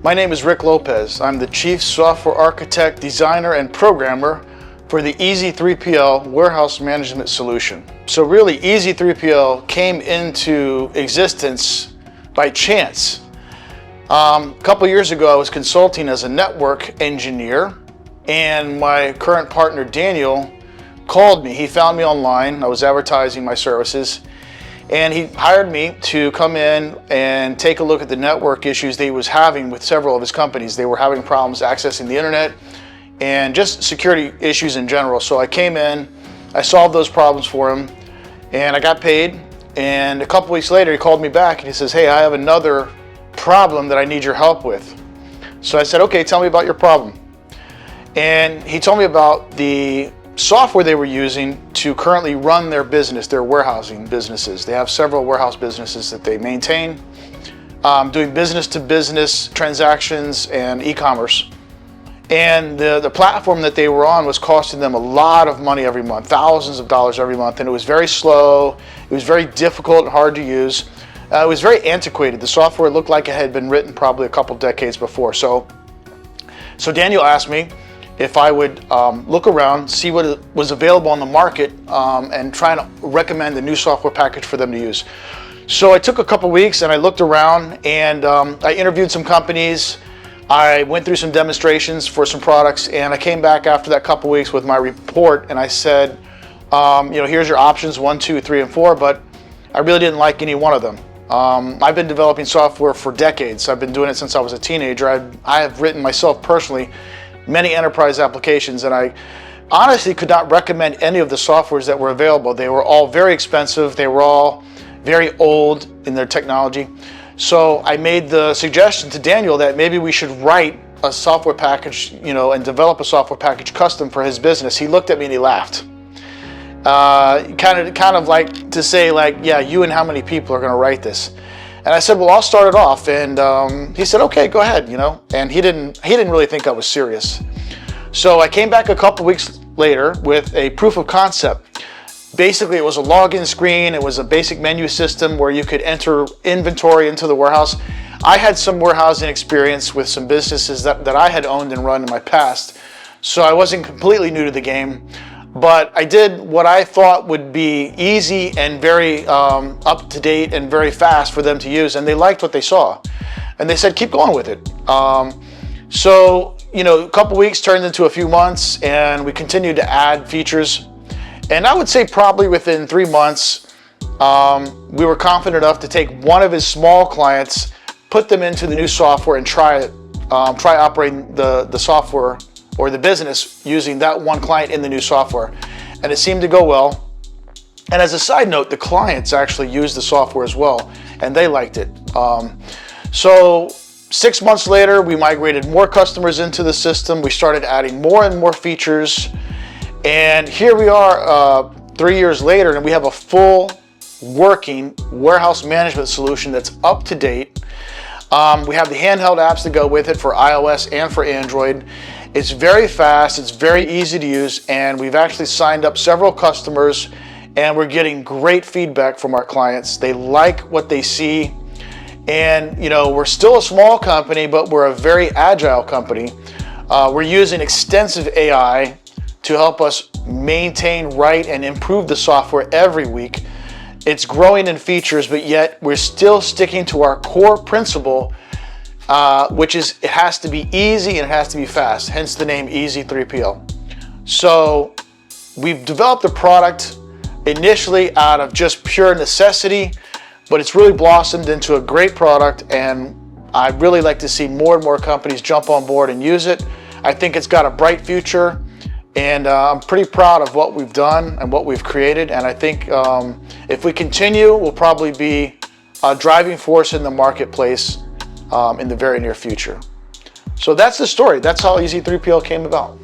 My name is Rick Lopez. I'm the Chief Software Architect, Designer, and Programmer for the Easy3PL Warehouse Management Solution. So really, Easy3PL came into existence by chance. A couple years ago, I was consulting as a network engineer, and my current partner, Daniel, called me. He found me online. I was advertising my services, and he hired me to come in and take a look at the network issues that he was having with several of his companies. They were having problems accessing the internet and just security issues in general. So I came in, I solved those problems for him, and I got paid. And a couple weeks later, he called me back and he says, "Hey, I have another problem that I need your help with." So I said, "Okay, tell me about your problem." And he told me about the software they were using to currently run their business, their warehousing businesses. They have several warehouse businesses that they maintain, doing business-to-business transactions and e-commerce. And the platform that they were on was costing them a lot of money every month, thousands of dollars every month, and it was very slow, it was very difficult and hard to use. It was very antiquated. The software looked like it had been written probably a couple decades before. So Daniel asked me if I would look around, see what was available on the market, and try to recommend a new software package for them to use. So I took a couple weeks and I looked around, and I interviewed some companies. I went through some demonstrations for some products, and I came back after that couple weeks with my report, and I said, here's your options 1, 2, 3, and 4, but I really didn't like any one of them. I've been developing software for decades. I've been doing it since I was a teenager. I have written myself personally many enterprise applications, and I honestly could not recommend any of the softwares that were available. They were all very expensive. They were all very old in their technology. So I made the suggestion to Daniel that maybe we should write a software package, and develop a software package custom for his business. He looked at me and he laughed. Kind of like to say, like, yeah, you and how many people are going to write this? And I said, well, I'll start it off. And he said, okay, go ahead, And he didn't really think I was serious. So I came back a couple weeks later with a proof of concept. Basically, it was a login screen. It was a basic menu system where you could enter inventory into the warehouse. I had some warehousing experience with some businesses that I had owned and run in my past, so I wasn't completely new to the game. But I did what I thought would be easy and very up-to-date and very fast for them to use, and they liked what they saw. And they said, keep going with it. So a couple weeks turned into a few months, and we continued to add features. And I would say probably within 3 months, we were confident enough to take one of his small clients, put them into the new software, and try operating the software or the business using that one client in the new software. And it seemed to go well. And as a side note, the clients actually used the software as well, and they liked it. So 6 months later, we migrated more customers into the system. We started adding more and more features. And here we are 3 years later, and we have a full working warehouse management solution that's up to date. We have the handheld apps that go with it for iOS and for Android. It's very fast, it's very easy to use, and we've actually signed up several customers, and we're getting great feedback from our clients. They like what they see, and we're still a small company, but we're a very agile company. We're using extensive AI to help us maintain, write, and improve the software every week. It's growing in features, but yet we're still sticking to our core principle, which is it has to be easy and it has to be fast, hence the name Easy3PL. So we've developed the product initially out of just pure necessity, but it's really blossomed into a great product, and I'd really like to see more and more companies jump on board and use it. I think it's got a bright future, and I'm pretty proud of what we've done and what we've created, and I think if we continue, we'll probably be a driving force in the marketplace in the very near future. So that's the story. That's how Easy3PL came about.